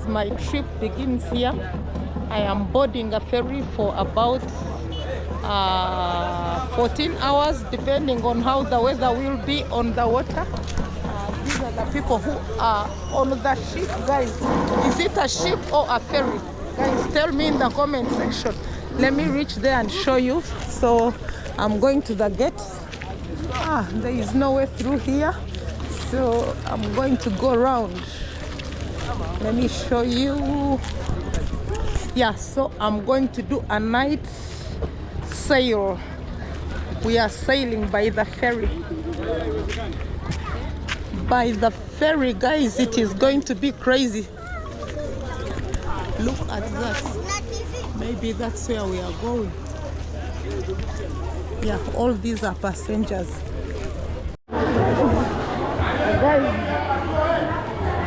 guys, my trip begins here. I am boarding a ferry for about 14 hours, depending on how the weather will be on the water. These are the people who are on the ship, guys. Is it a ship or a ferry? Guys, tell me in the comment section. Let me reach there and show you. So I'm going to the gate. There is no way through here, so I'm going to go around. Let me show you. Yeah, so I'm going to do a night sail. We are sailing by the ferry. By the ferry, guys, it is going to be crazy. Look at that. Maybe that's where we are going. Yeah, all these are passengers. Guys,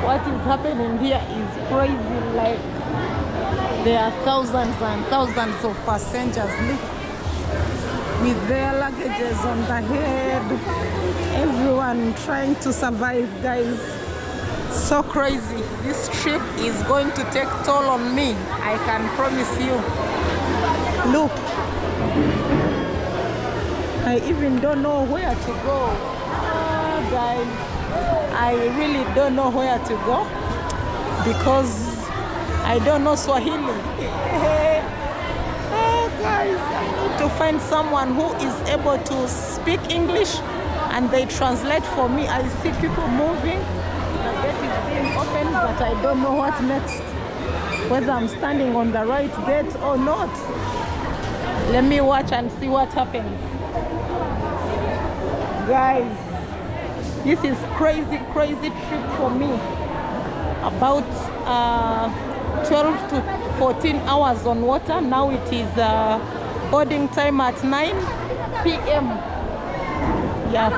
what is happening here is crazy. Like, there are thousands and thousands of passengers with their luggages on the head. Everyone trying to survive, guys. So crazy. This trip is going to take toll on me, I can promise you. Look, I even don't know where to go. Guys, I really don't know where to go because I don't know Swahili. Guys, I need to find someone who is able to speak English and they translate for me. I see people moving. The gate is being opened, but I don't know what next. Whether I'm standing on the right gate or not. Let me watch and see what happens. Guys, this is crazy trip for me. About 12 to 14 hours on water. Now it is boarding time at 9 p.m. Yeah.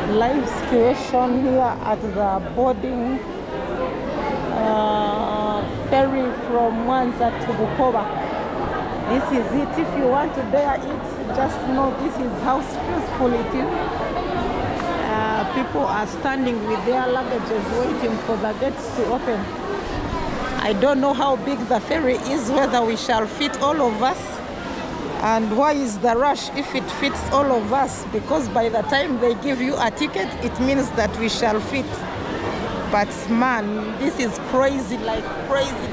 Live situation here at the boarding ferry from MWANZA to Bukoba. This is it. If you want to bear it, just know this is how stressful it is. People are standing with their luggages waiting for the gates to open. I don't know how big the ferry is, whether we shall fit all of us. And why is the rush if it fits all of us? Because by the time they give you a ticket, it means that we shall fit. But man, this is crazy, like crazy.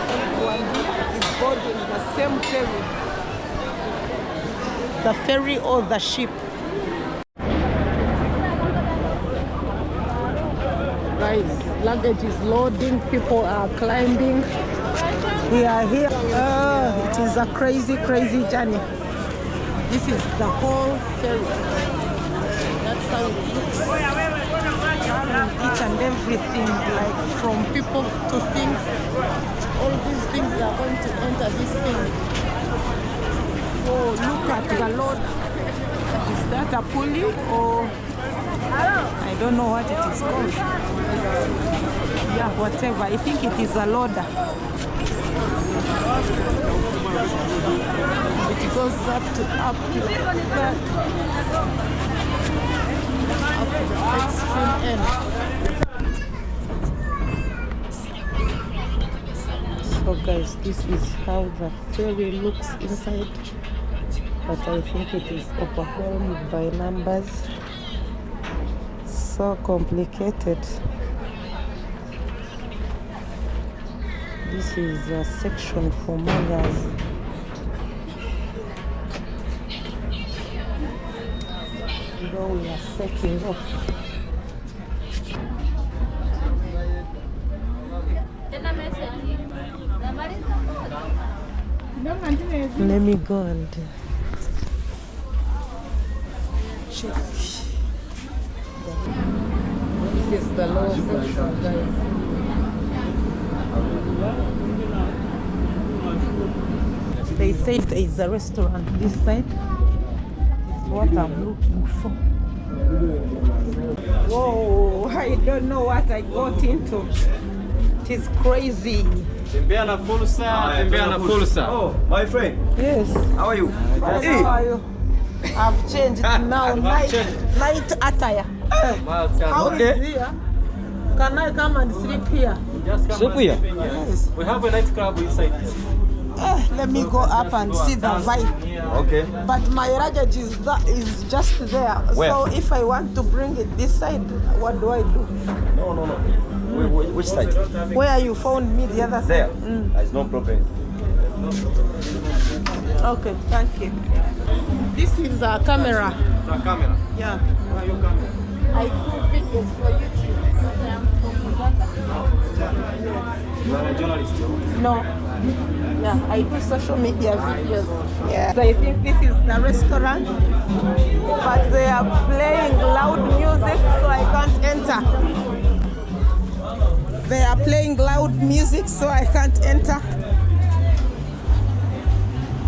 Everyone here is boarding the same ferry. The ferry or the ship. Guys, luggage is loading, people are climbing. We are here. It is a crazy journey. This is the whole ferry. That's how it looks. Each and everything, like from people to things. All these things are going to enter this thing. Oh, look at the load. Is that a pulley or I don't know what it is called. Yeah, whatever. I think it is a loader. It goes up to the extreme end. So guys, this is how the ferry looks inside, but I think it is overwhelmed by numbers. So complicated. This is a section for mothers. Now we are setting off. Let me go and check. This is the lower section, guys. They say there is a restaurant this side. This is what I'm looking for. Whoa, I don't know what I got into. It is crazy. Tembea na fursa. Oh, my friend. Yes. How are you? How are you? I've changed now. Night attire. How is here? Can I come and sleep here? Just come Sleep and here? sleep in here. Yes. We have a nightclub inside this. Let me go up and see the vibe. Okay. But my luggage is just there. Where? So if I want to bring it this side, what do I do? No. Which side? Where you found me, the other There. side? There's no problem. Okay, thank you. This is a camera. The camera. Yeah. Where are you coming? I do videos for YouTube. I'm from Uganda. You are a journalist, too? No. Yeah, I do social media videos. Yeah. So I think this is the restaurant, but they are playing loud music, so I can't enter. They are playing loud music, so I can't enter.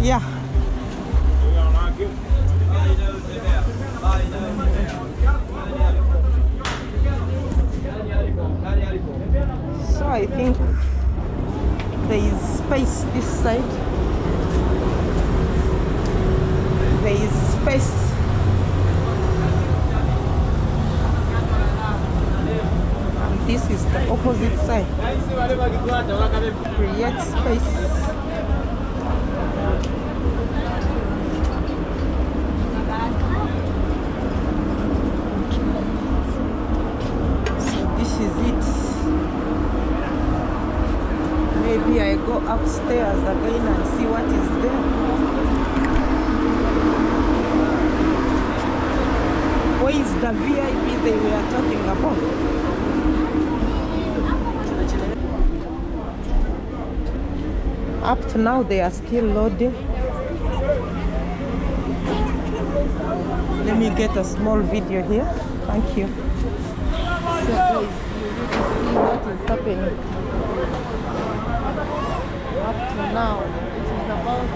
Yeah. So I think there is space this side. There is space. And this is the opposite side. Create space. So this is it. Maybe I go upstairs again and see what is there. Where is the VIP they were talking about? Up to now they are still loading. Let me get a small video here. Thank you. So guys, you need to see what is happening. Up to now, it is about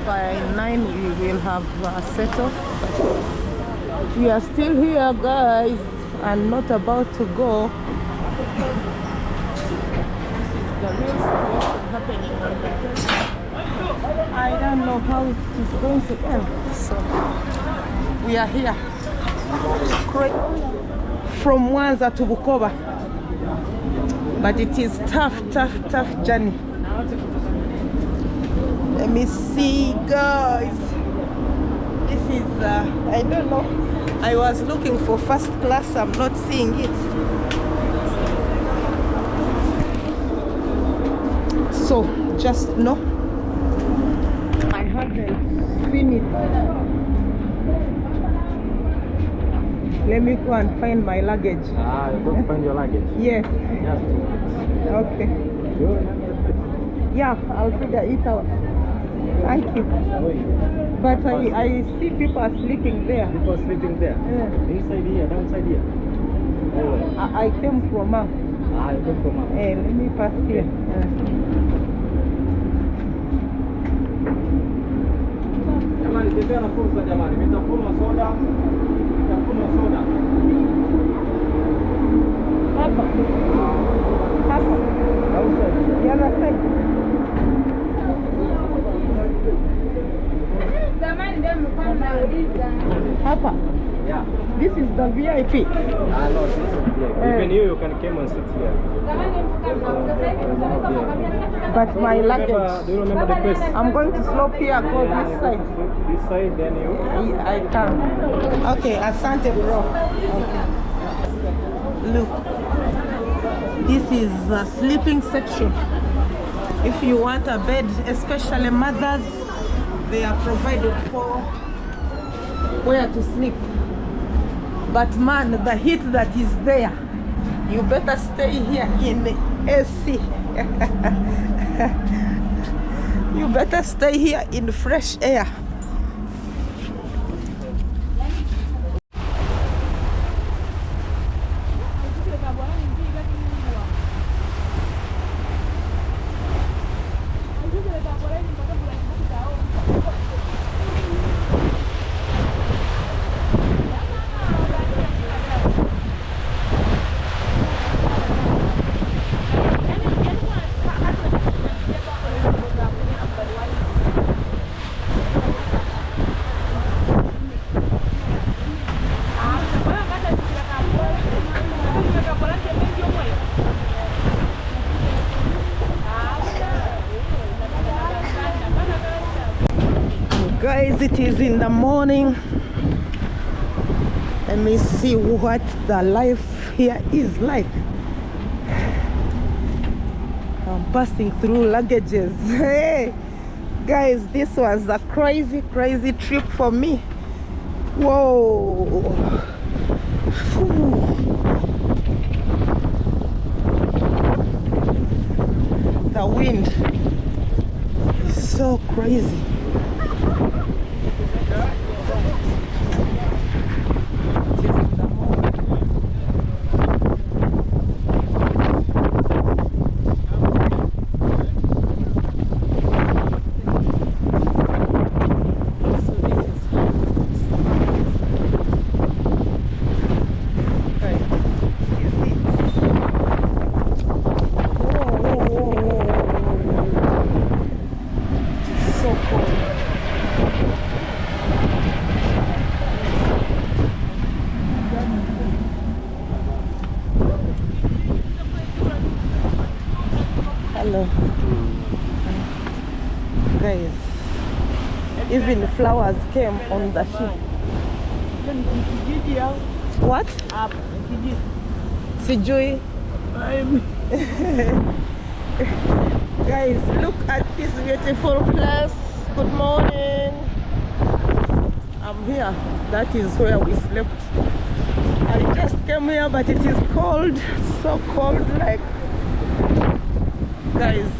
by 9 we will have set off. We are still here, guys, and not about to go. This is the real situation happening on the place. I don't know how it is going to end. So we are here from MWANZA to Bukoba. But it is tough journey. Let me see, guys. This is, I don't know. I was looking for first class. I'm not seeing it. So, just know. I haven't seen it. Let me go and find my luggage. You go find your luggage. Yes. Okay. Yeah, I'll figure it out. Thank you. But I see people are sleeping there. People sleeping there? Yeah. Inside here, downside here? I came from up. You came from up. Let me pass here. Jamani, tembea na fursa jamani. Vitafunwa soda. Vitafunwa soda. Hapa. The other side. Hapa. Yeah. This is the VIP. No, this is here. Even you can come and sit here. But my luggage. Do you remember the place? I'm going to slope here, go this side. This side, then you. I can. Okay, Asante bro. Okay. Look, this is a sleeping section. If you want a bed, especially mothers, they are provided for where to sleep. But man, the heat that is there, you better stay here in the AC. You better stay here in fresh air. Guys, it is in the morning. Let me see what the life here is like. I'm passing through luggages. Hey guys, this was a crazy trip for me. Whoa. The wind is so crazy. Hello. Guys, even flowers came on the ship. What? Sijui. Guys, look at this beautiful place. Good morning. I'm here. That is where we slept. I just came here, but it is cold. So cold, like. Guys,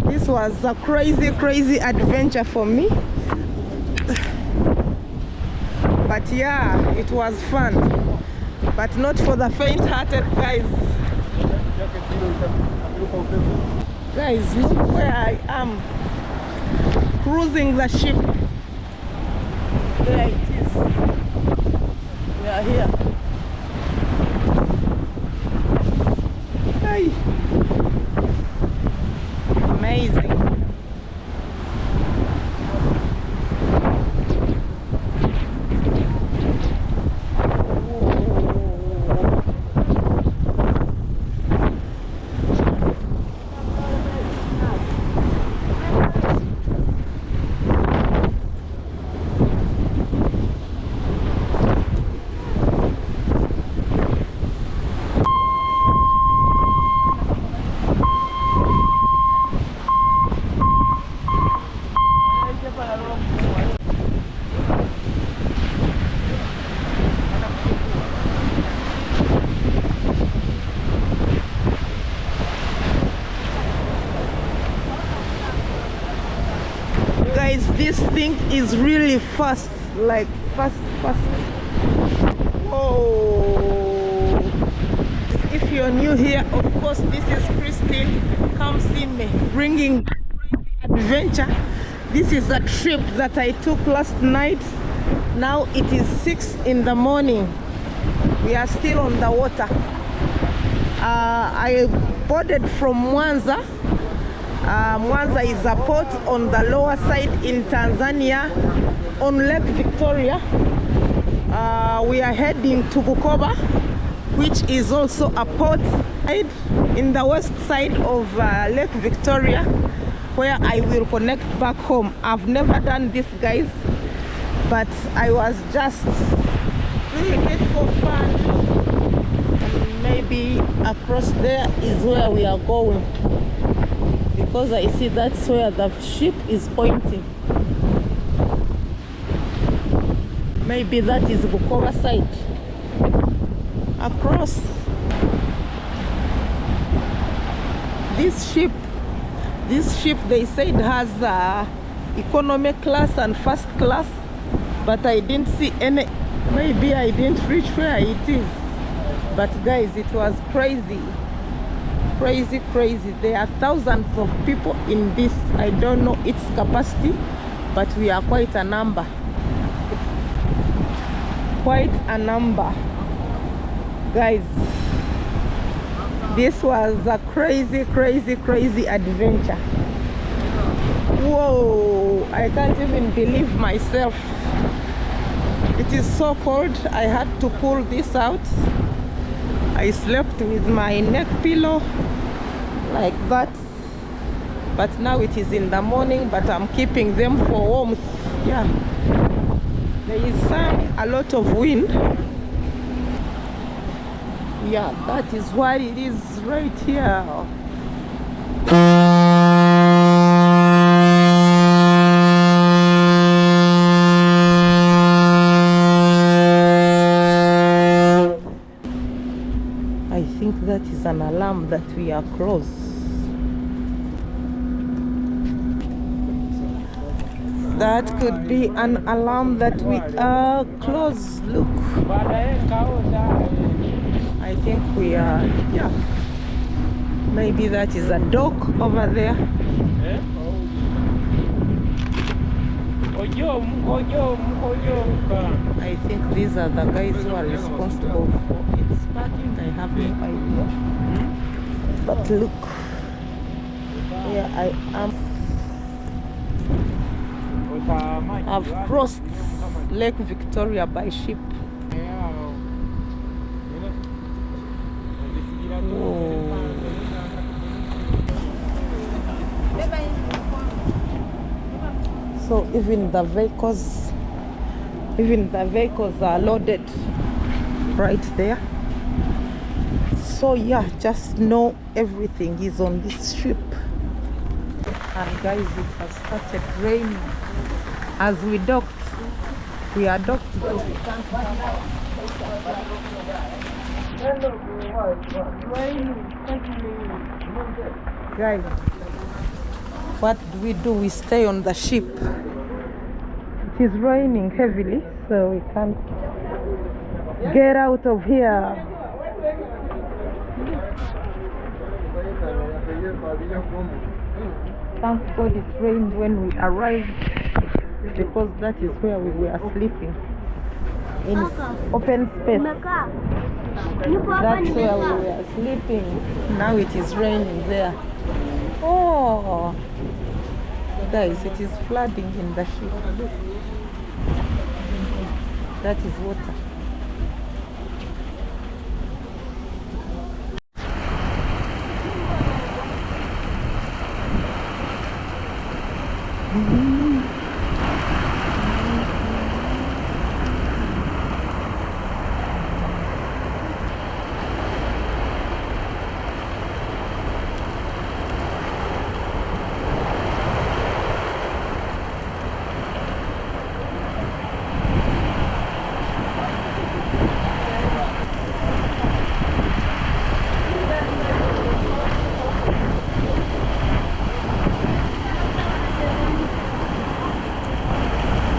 this was a crazy adventure for me, but yeah, it was fun, but not for the faint-hearted. Guys, look where I am, cruising the ship. There it is. We are here. Hey. Amazing. Guys, this thing is really fast, like fast. Whoa. If you're new here, of course, this is Christine. Come see me bringing adventure. This is a trip that I took last night. Now it is 6 in the morning. We are still on the water. I boarded from MWANZA. MWANZA is a port on the lower side in Tanzania on Lake Victoria. We are heading to Bukoba, which is also a port in the west side of Lake Victoria, where I will connect back home. I've never done this, guys, but I was just doing it for fun. Maybe across there is where we are going, because I see that's where the ship is pointing. Maybe that is Bukoba side. Across. This ship they said has economy class and first class, but I didn't see any. Maybe I didn't reach where it is. But guys, it was crazy. There are thousands of people in this. I don't know its capacity, but we are quite a number. Guys, this was a crazy adventure. Whoa, I can't even believe myself. It is so cold. I had to pull this out. I slept with my neck pillow like that, but now it is in the morning, but I'm keeping them for warmth. Yeah, there is a lot of wind. Yeah, that is why it is right here. I think that is an alarm that we are close. That could be an alarm that we are close. Look, I think we are, yeah. Maybe that is a dock over there. I think these are the guys who are responsible for its parking. I have no idea. But look, here I am. I've crossed Lake Victoria by ship. So even the vehicles are loaded right there. So yeah, just know everything is on this ship. And guys, it has started raining as we docked. We are docked. Guys, what do? We stay on the ship. It is raining heavily, so we can't get out of here. Thank God it rained when we arrived, because that is where we were sleeping, in open space. That's where we were sleeping. Now it is raining there. Oh, guys, it is flooding in the ship. Look, that is water.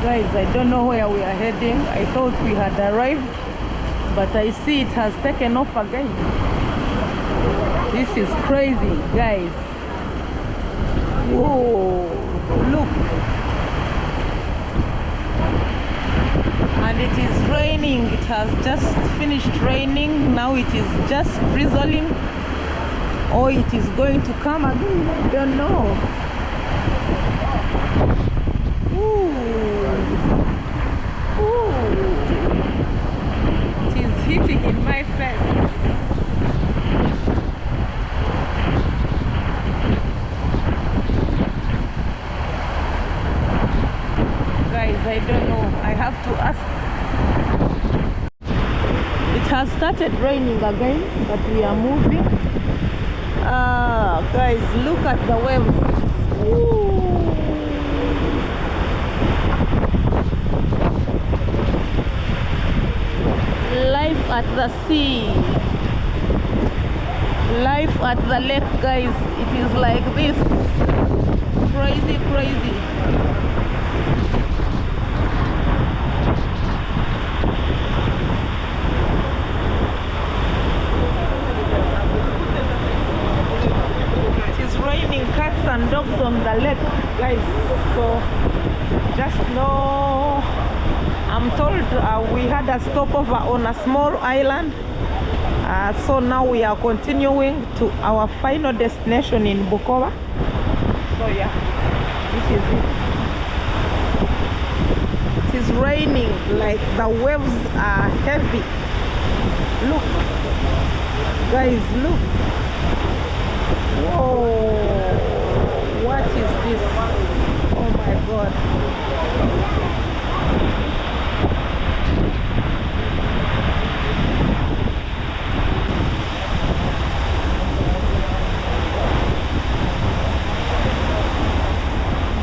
Guys, I don't know where we are heading. I thought we had arrived, but I see it has taken off again. This is crazy, guys. Whoa, look. And it is raining. It has just finished raining. Now it is just drizzling. Or it is going to come again. I don't know. It is hitting in my face. Guys, I don't know. I have to ask. It has started raining again, but we are moving. Guys, look at the waves. Ooh. Life at the sea, life at the lake, guys. It is like this. Crazy, crazy. It is raining cats and dogs on the lake, guys. So just know, I'm told we had a stopover on a small island. So now we are continuing to our final destination in Bukoba. So yeah, this is it. It is raining, like the waves are heavy. Look, guys, look. Whoa, what is this? Oh my God.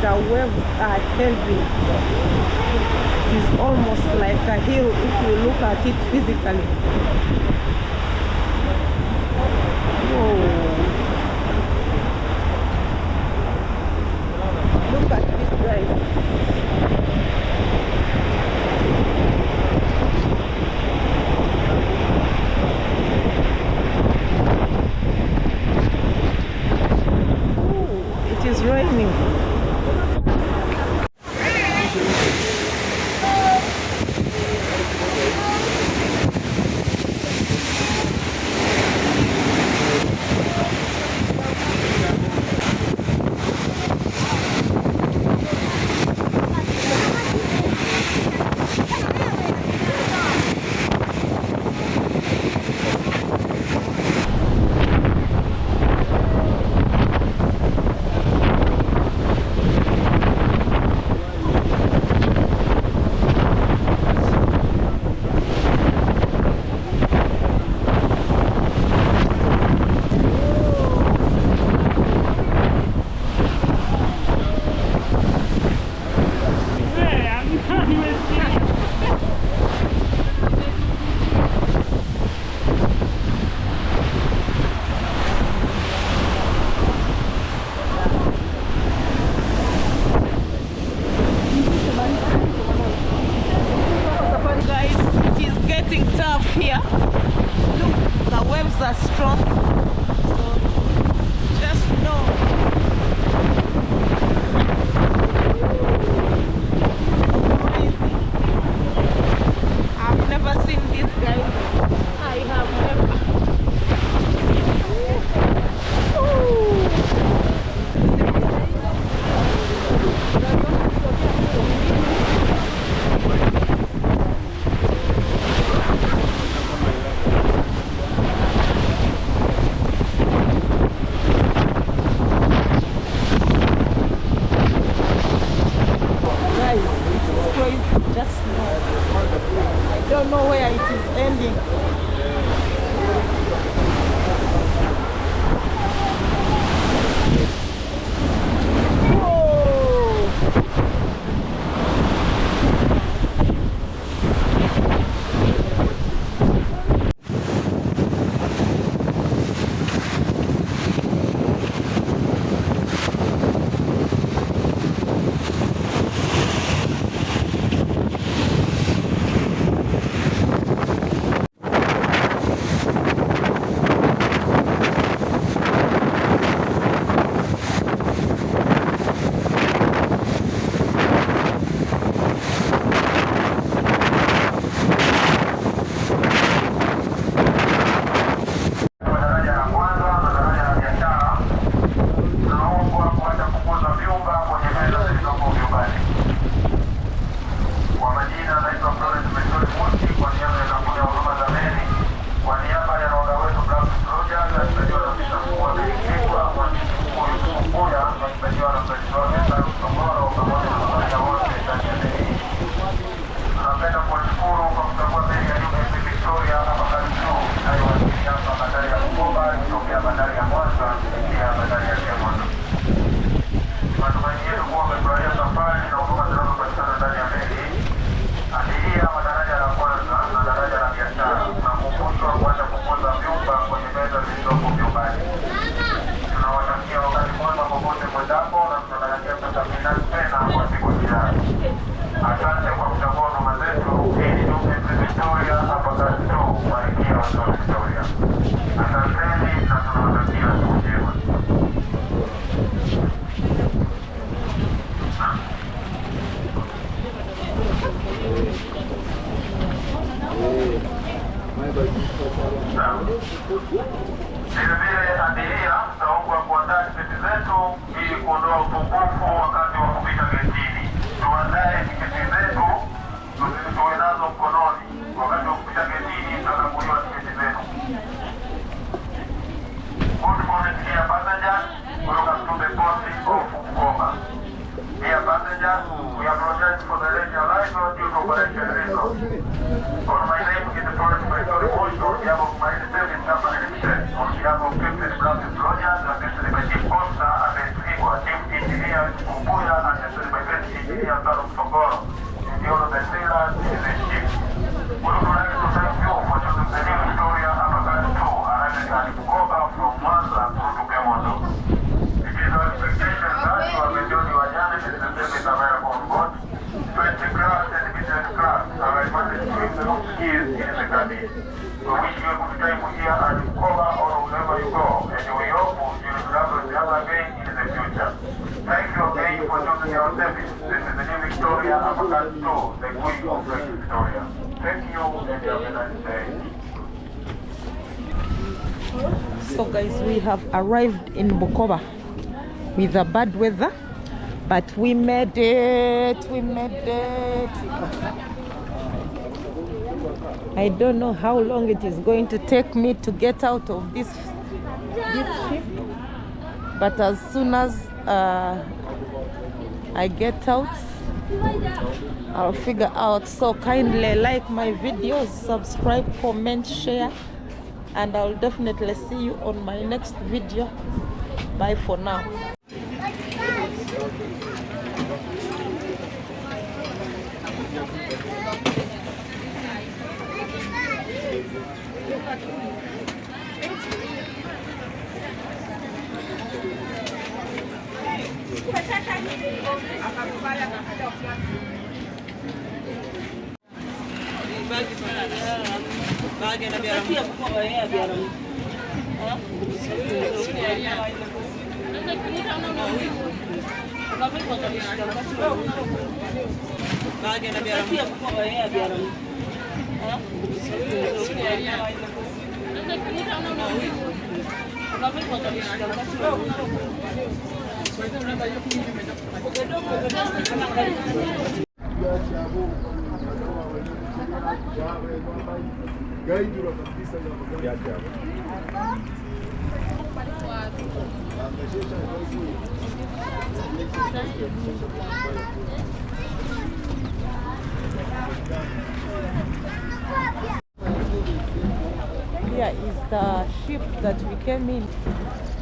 The waves are heavy. It's almost like a hill if you look at it physically. Whoa. Look at this, guys. Ooh, it is raining. Here, look, the waves are strong, so just know. Crazy. I've never seen this, guys. I have never. I don't know where it is ending. bandari ya MWANZA kupitia bandari ya MWANZA. Matumaini yetu kuwa umefurahia safari na huduma zinazopatikana ndani ya meli. Abiria wa daraja la kwanza na daraja la biashara tunakumbushwa kuacha kupunguza vyumba kwenye meza zilizopo vyumbani. Tunawatakia wakati mwema popote mwendapo na tunatarajia kusafiri tena kwa siku zijazo. Asante kwa kuchagua huduma zetu ili tupe Victoria hapa kazi tu kuwaikia watu wa Victoria. Asanteni na tunawatakia siku njema. Vilevile abiria tutaomba kuandaa tiketi zetu ili kuondoa usumbufu wakati wa kupita getini. Tuandae tiketi zetu, tuwe nazo mkononi wakati wa kupita getini, tutakaguliwa tiketi zetu. Good morning dear passengers, welcome to the port of Bukoba. Dear passengers, operation resource. On my name is the first Secretary Motion on behalf of my service company limited, on behalf of Captain Blanket Rogers, assisted by Chief Officer Ahmed Igwa, Chief Engineer Bukoba, assisted by Best Engineer Salum Songoro, in the honor of the sailors in the ship. We would like to thank you for choosing the new Victoria Abakan 2, arriving at Bukoba from MWANZA to Kemondo. It is our expectation that you have enjoyed your journey in the service available on board. 20 class and business class are advantage to improve skills in the cabin. We wish you a good time here at Bukoba or wherever you go, and we hope you will travel the other again in the future. Thank you again for choosing our service. This is the new Victoria Abakan 2, the Queen of Lake Victoria. Thank you and have a nice day. So guys, we have arrived in Bukoba with the bad weather, but we made it. I don't know how long it is going to take me to get out of this ship, but as soon as I get out, I'll figure out. So kindly like my videos, subscribe, comment, share, and I'll definitely see you on my next video. Bye for now. Here is the ship that we came in,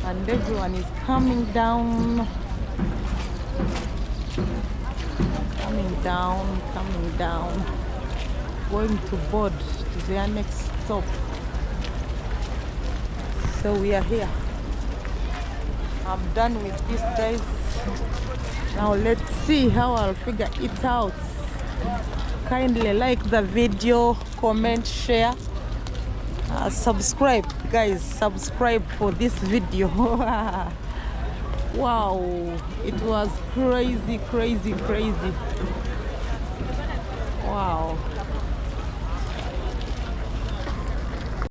and everyone is coming down, going to board to their next stop. So we are here. I'm done with this, guys. Now let's see how I'll figure it out. Kindly like the video, comment, share, subscribe, guys. Subscribe for this video. Wow, it was crazy. Wow.